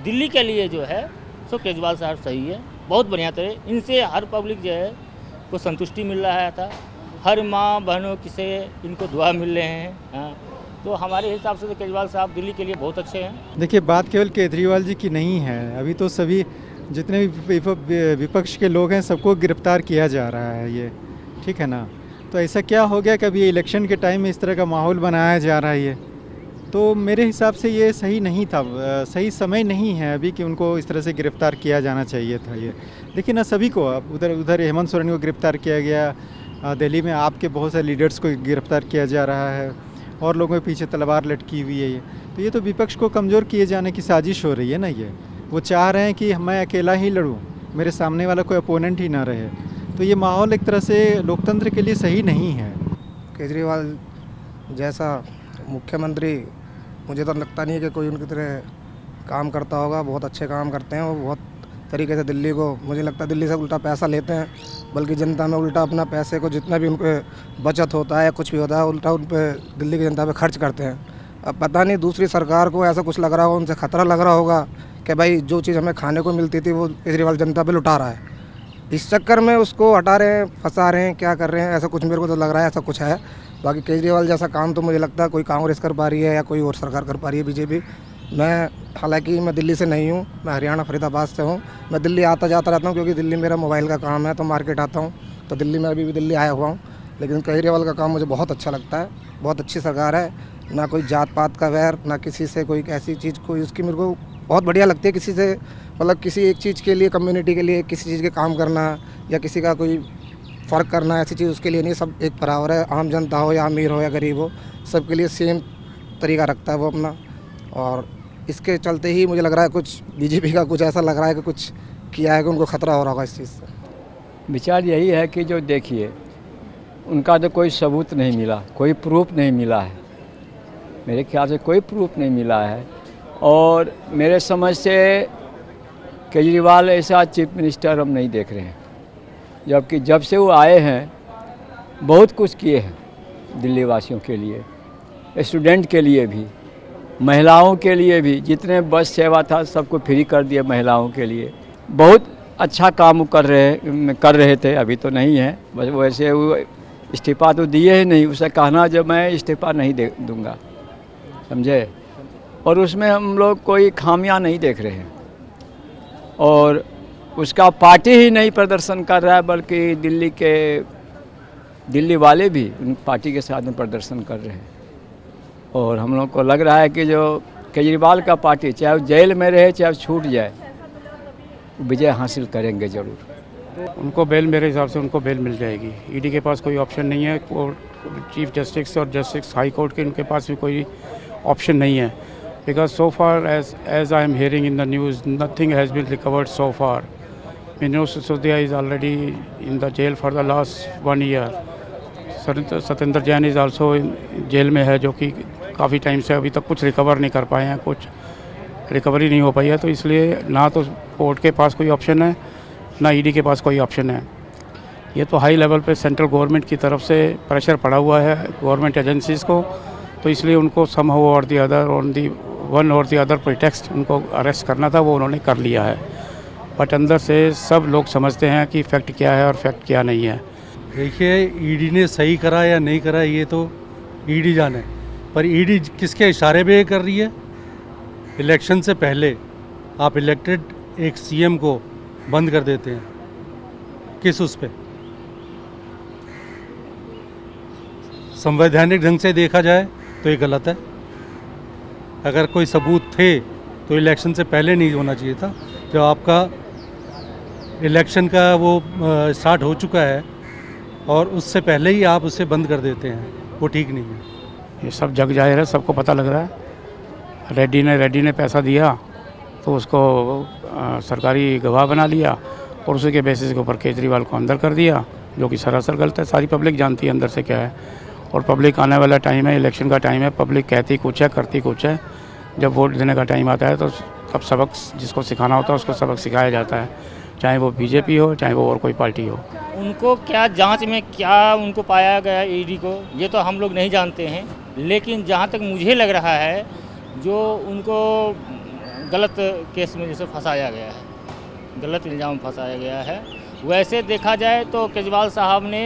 दिल्ली के लिए जो है सो केजरीवाल साहब सही है, बहुत बढ़िया तरह इनसे हर पब्लिक जो है को संतुष्टि मिल रहा था। हर माँ बहनों किसे इनको दुआ मिल रहे हैं। हाँ, तो हमारे हिसाब से तो केजरीवाल साहब दिल्ली के लिए बहुत अच्छे हैं। देखिए, बात केवल केजरीवाल जी की नहीं है, अभी तो सभी जितने भी विपक्ष के लोग हैं सबको गिरफ्तार किया जा रहा है ये, ठीक है ना। तो ऐसा क्या हो गया कि अभी इलेक्शन के टाइम में इस तरह का माहौल बनाया जा रहा है ये, तो मेरे हिसाब से ये सही नहीं था, सही समय नहीं है अभी कि उनको इस तरह से गिरफ्तार किया जाना चाहिए था ये। देखिए ना, सभी को अब उधर हेमंत सोरेन को गिरफ्तार किया गया, दिल्ली में आपके बहुत सारे लीडर्स को गिरफ्तार किया जा रहा है और लोगों के पीछे तलवार लटकी हुई है ये। तो ये तो विपक्ष को कमज़ोर किए जाने की साजिश हो रही है ना ये। वो चाह रहे हैं कि मैं अकेला ही लड़ूं, मेरे सामने वाला कोई अपोनेंट ही ना रहे। तो ये माहौल एक तरह से लोकतंत्र के लिए सही नहीं है। केजरीवाल जैसा मुख्यमंत्री मुझे तो लगता नहीं है कि कोई उनकी तरह काम करता होगा। बहुत अच्छे काम करते हैं वो, बहुत तरीके से दिल्ली को, मुझे लगता है दिल्ली से उल्टा पैसा लेते हैं, बल्कि जनता में उल्टा अपना पैसे को जितना भी उनके बचत होता है या कुछ भी होता है उल्टा उन पर दिल्ली की जनता पे खर्च करते हैं। अब पता नहीं दूसरी सरकार को ऐसा कुछ लग रहा होगा, उनसे खतरा लग रहा होगा कि भाई जो चीज़ हमें खाने को मिलती थी वो केजरीवाल जनता पे लुटा रहा है। इस चक्कर में उसको हटा रहे हैं, फंसा रहे हैं, क्या कर रहे हैं, ऐसा कुछ मेरे को तो लग रहा है ऐसा कुछ है। बाकी केजरीवाल जैसा काम तो मुझे लगता है कोई कांग्रेस कर पा रही है या कोई और सरकार कर पा रही है, बीजेपी। मैं हालांकि मैं दिल्ली से नहीं हूँ, मैं हरियाणा फरीदाबाद से हूँ। मैं दिल्ली आता जाता रहता हूँ क्योंकि दिल्ली मेरा मोबाइल का काम है, तो मार्केट आता हूँ, तो दिल्ली में अभी भी दिल्ली आया हुआ हूँ। लेकिन केजरीवाल का काम मुझे बहुत अच्छा लगता है, बहुत अच्छी सरकार है, ना कोई जात पात का वैर, ना किसी से कोई ऐसी चीज़ कोई उसकी मेरे को बहुत बढ़िया लगती है। किसी से मतलब किसी एक चीज़ के लिए, कम्युनिटी के लिए किसी चीज़ के काम करना या किसी का कोई फ़र्क करना, ऐसी चीज़ उसके लिए नहीं। सब एक बराबर है, आम जनता हो या अमीर हो या गरीब हो, सबके लिए सेम तरीका रखता है वो अपना। और इसके चलते ही मुझे लग रहा है कुछ बीजेपी का कुछ ऐसा लग रहा है कि कुछ किया है कि उनको ख़तरा हो रहा होगा इस चीज़ से। विचार यही है कि जो देखिए उनका तो कोई सबूत नहीं मिला, कोई प्रूफ नहीं मिला है, मेरे ख्याल से कोई प्रूफ नहीं मिला है। और मेरे समझ से केजरीवाल ऐसा चीफ मिनिस्टर हम नहीं देख रहे हैं, जबकि जब से वो आए हैं बहुत कुछ किए हैं दिल्ली वासियों के लिए, स्टूडेंट के लिए भी, महिलाओं के लिए भी। जितने बस सेवा था सबको फ्री कर दिया महिलाओं के लिए। बहुत अच्छा काम कर रहे थे, अभी तो नहीं है, बस वैसे वो इस्तीफ़ा तो दिए ही नहीं। उसे कहना जब मैं इस्तीफ़ा नहीं दूंगा, समझे। और उसमें हम लोग कोई खामियां नहीं देख रहे हैं, और उसका पार्टी ही नहीं प्रदर्शन कर रहा है, बल्कि दिल्ली वाले भी उन पार्टी के साथ में प्रदर्शन कर रहे हैं। और हम लोग को लग रहा है कि जो केजरीवाल का पार्टी, चाहे वो जेल में रहे चाहे छूट जाए, विजय हासिल करेंगे ज़रूर। उनको बेल, मेरे हिसाब से उनको बेल मिल जाएगी। ईडी के पास कोई ऑप्शन नहीं है, और चीफ जस्टिस और जस्टिस हाई कोर्ट के उनके पास भी कोई ऑप्शन नहीं है। Because so far as I am hearing in the news, nothing has been recovered so far. Manoj Sisodia is already in the jail for the last 1 year. Satyendra Jain is also jail में है, जो कि काफ़ी टाइम से अभी तक कुछ रिकवर नहीं कर पाए हैं, कुछ रिकवरी नहीं हो पाई है। तो इसलिए ना तो कोर्ट के पास कोई ऑप्शन है, ना ईडी के पास कोई ऑप्शन है। ये तो हाई लेवल पे सेंट्रल गवर्नमेंट की तरफ से प्रेशर पड़ा हुआ है गवर्नमेंट एजेंसीज़ को, तो इसलिए उनको समहाउ और the other, on the one और दी अदर प्रिटेक्स्ट उनको अरेस्ट करना था, वो उन्होंने कर लिया है। बट अंदर से सब लोग समझते हैं कि फैक्ट क्या है और फैक्ट क्या नहीं है। देखिए, ईडी ने सही करा या नहीं करा ये तो ईडी जाने, पर ईडी किसके इशारे पे कर रही है? इलेक्शन से पहले आप इलेक्टेड एक सीएम को बंद कर देते हैं, किस उस पे? संवैधानिक ढंग से देखा जाए तो ये गलत है। अगर कोई सबूत थे तो इलेक्शन से पहले नहीं होना चाहिए था। जब आपका इलेक्शन का वो स्टार्ट हो चुका है और उससे पहले ही आप उसे बंद कर देते हैं, वो ठीक नहीं है। ये सब जग जाहिर है, सबको पता लग रहा है। रेड्डी ने पैसा दिया तो उसको सरकारी गवाह बना लिया, और उसी के बेसिस के ऊपर केजरीवाल को अंदर कर दिया, जो कि सरासर गलत है। सारी पब्लिक जानती है अंदर से क्या है, और पब्लिक आने वाला टाइम है, इलेक्शन का टाइम है, पब्लिक कहती कुछ है करती कुछ है। जब वोट देने का टाइम आता है तो तब सबक जिसको सिखाना होता है उसको सबक सिखाया जाता है, चाहे वो बीजेपी हो चाहे वो और कोई पार्टी हो। उनको क्या जांच में क्या उनको पाया गया ईडी को, ये तो हम लोग नहीं जानते हैं। लेकिन जहाँ तक मुझे लग रहा है, जो उनको गलत केस में जैसे फंसाया गया है, गलत इल्ज़ाम में फंसाया गया है। वैसे देखा जाए तो केजरीवाल साहब ने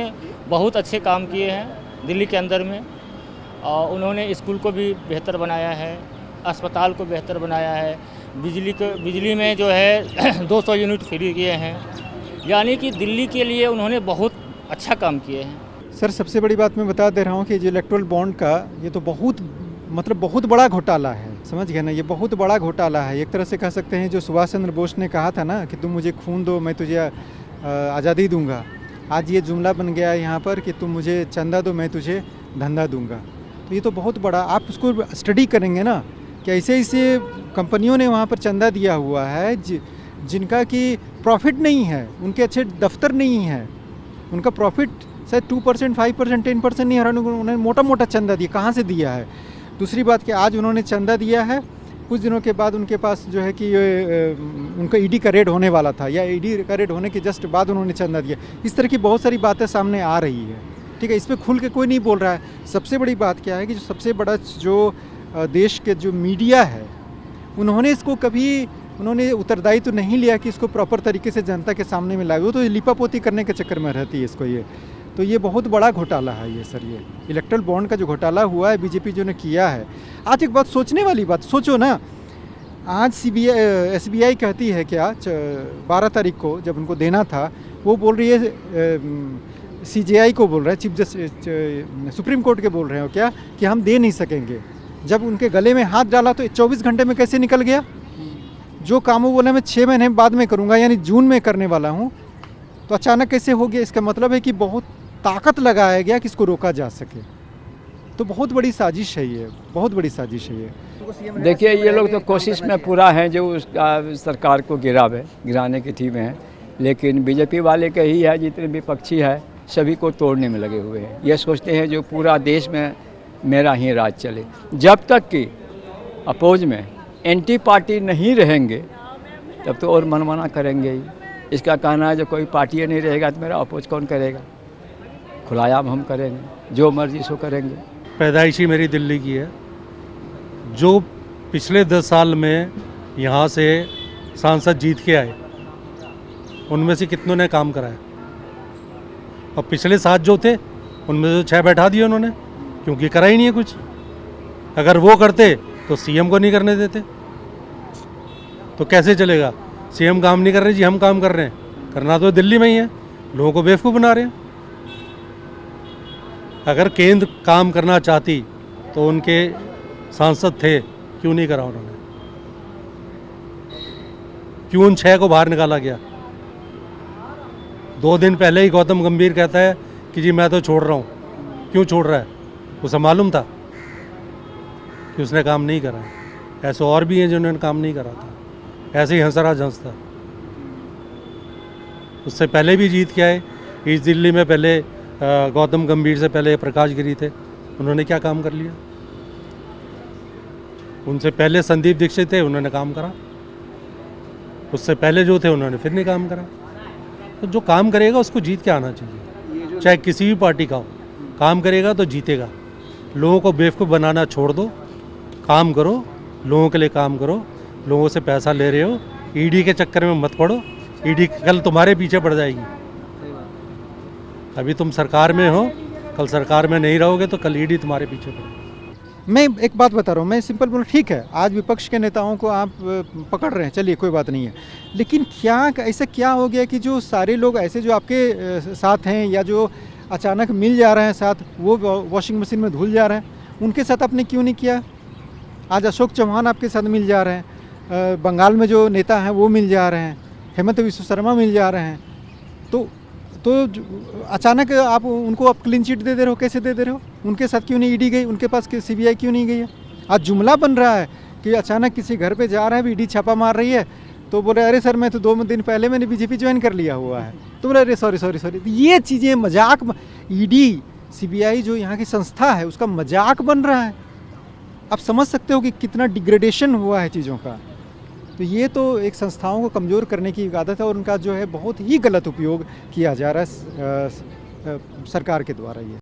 बहुत अच्छे काम किए हैं दिल्ली के अंदर में, और उन्होंने स्कूल को भी बेहतर बनाया है, अस्पताल को बेहतर बनाया है, बिजली में जो है 200 यूनिट फ्री किए हैं, यानी कि दिल्ली के लिए उन्होंने बहुत अच्छा काम किए हैं। सर सबसे बड़ी बात मैं बता दे रहा हूँ कि जो इलेक्टोरल बॉन्ड का ये तो बहुत बहुत बड़ा घोटाला है, समझ गए ना, ये बहुत बड़ा घोटाला है। एक तरह से कह सकते हैं जो सुभाष चंद्र बोस ने कहा था ना कि तुम मुझे खून दो मैं तुझे आज़ादी दूंगा, आज ये जुमला बन गया है यहाँ पर कि तुम मुझे चंदा दो मैं तुझे धंधा दूंगा। तो ये तो बहुत बड़ा, आप उसको स्टडी करेंगे ना कि ऐसे ऐसे कंपनियों ने वहाँ पर चंदा दिया हुआ है जिनका कि प्रॉफिट नहीं है, उनके अच्छे दफ्तर नहीं है, उनका प्रॉफिट शायद 2%, 5%, 10% नहीं है, उन्होंने मोटा मोटा चंदा दिया। कहाँ से दिया है? दूसरी बात कि आज उन्होंने चंदा दिया है, कुछ दिनों के बाद उनके पास जो है कि उनका ईडी का रेड होने वाला था, या ईडी का रेड होने के जस्ट बाद उन्होंने चंदा दिया। इस तरह की बहुत सारी बातें सामने आ रही है, ठीक है, इस पर खुल के कोई नहीं बोल रहा है। सबसे बड़ी बात क्या है कि जो सबसे बड़ा जो देश के जो मीडिया है उन्होंने इसको कभी उन्होंने उत्तरदायित्व तो नहीं लिया कि इसको प्रॉपर तरीके से जनता के सामने में लाए। वो तो लिपापोती करने के चक्कर में रहती है इसको ये, तो ये बहुत बड़ा घोटाला है ये सर। ये इलेक्ट्रल बॉन्ड का जो घोटाला हुआ है बीजेपी जो ने किया है। आज एक बात सोचने वाली बात, सोचो ना, आज SBI कहती है क्या 12 तारीख को जब उनको देना था, वो बोल रही है CJI को बोल रहा है, चीफ जस्टिस सुप्रीम कोर्ट के बोल रहे हो क्या कि हम दे नहीं सकेंगे। जब उनके गले में हाथ डाला तो 24 घंटे में कैसे निकल गया? जो काम वो बोले मैं 6 महीने बाद में करूँगा, यानी जून में करने वाला हूँ, तो अचानक कैसे हो गया? इसका मतलब है कि बहुत ताकत लगाया गया कि इसको रोका जा सके। तो बहुत बड़ी साजिश है ये, बहुत बड़ी साजिश है ये। देखिए ये लोग तो कोशिश में पूरा हैं जो उसका सरकार को गिराने की थी में है, लेकिन बीजेपी वाले के ही है, जितने विपक्षी है सभी को तोड़ने में लगे हुए हैं। ये सोचते हैं जो पूरा देश में मेरा ही राज चले। जब तक कि अपोज में एंटी पार्टी नहीं रहेंगे तब तो और मनमाना करेंगे ही। इसका कहना है जो कोई पार्टी नहीं रहेगा तो मेरा अपोज कौन करेगा, खुलायाम हम करेंगे, जो मर्जी सो करेंगे। पैदाइशी मेरी दिल्ली की है, जो पिछले 10 साल में यहाँ से सांसद जीत के आए उनमें से कितनों ने काम कराया, और पिछले 7 जो थे उनमें से 6 बैठा दिए उन्होंने, क्योंकि करा ही नहीं है कुछ। अगर वो करते तो सीएम को नहीं करने देते, तो कैसे चलेगा? सीएम काम नहीं कर रहे जी, हम काम कर रहे हैं, करना तो दिल्ली में ही है, लोगों को बेवकूफ़ बना रहे हैं। अगर केंद्र काम करना चाहती तो उनके सांसद थे, क्यों नहीं करा उन्होंने? क्यों उन 6 को बाहर निकाला गया? 2 दिन पहले ही गौतम गंभीर कहता है कि जी मैं तो छोड़ रहा हूँ। क्यों छोड़ रहा है? उसे मालूम था कि उसने काम नहीं करा। ऐसे और भी हैं जिन्होंने काम नहीं करा था, ऐसे ही हंसराज हंसता। उससे पहले भी जीत के आए। ईस्ट दिल्ली में पहले गौतम गंभीर से पहले प्रकाश गिरी थे, उन्होंने क्या काम कर लिया? उनसे पहले संदीप दीक्षित थे, उन्होंने काम करा। उससे पहले जो थे उन्होंने फिर नहीं काम करा। तो जो काम करेगा उसको जीत के आना चाहिए, चाहे किसी भी पार्टी का हो। काम करेगा तो जीतेगा। लोगों को बेवकूफ़ बनाना छोड़ दो, काम करो, लोगों के लिए काम करो। लोगों से पैसा ले रहे हो, ईडी के चक्कर में मत पड़ो। ईडी कल तुम्हारे पीछे पड़ जाएगी। अभी तुम सरकार में हो, कल सरकार में नहीं रहोगे तो कल ईडी तुम्हारे पीछे पड़ेगी। मैं एक बात बता रहा हूँ, मैं सिंपल बोलूँ, ठीक है आज विपक्ष के नेताओं को आप पकड़ रहे हैं, चलिए कोई बात नहीं है, लेकिन क्या ऐसा क्या हो गया कि जो सारे लोग ऐसे जो आपके साथ हैं या जो अचानक मिल जा रहे हैं साथ, वो वॉशिंग मशीन में धुल जा रहे हैं, उनके साथ आपने क्यों नहीं किया? आज अशोक चौहान आपके साथ मिल जा रहे हैं, बंगाल में जो नेता हैं वो मिल जा रहे हैं, हेमंत विश्व शर्मा मिल जा रहे हैं, तो अचानक आप उनको आप क्लीन चिट दे रहे हो, कैसे दे रहे हो? उनके साथ क्यों नहीं ईडी गई? उनके पास CBI क्यों नहीं गई है? आज जुमला बन रहा है कि अचानक किसी घर पे जा रहे हैं, ईडी छापा मार रही है, तो बोले अरे सर मैं तो 2 दिन पहले मैंने बीजेपी ज्वाइन कर लिया हुआ है, तो बोले अरे सॉरी। ये चीज़ें मजाक, ईडी CBI जो यहाँ की संस्था है उसका मजाक बन रहा है। आप समझ सकते हो कि कितना डिग्रेडेशन हुआ है चीज़ों का। तो ये तो एक संस्थाओं को कमज़ोर करने की आदत है, और उनका जो है बहुत ही गलत उपयोग किया जा रहा है सरकार के द्वारा। ये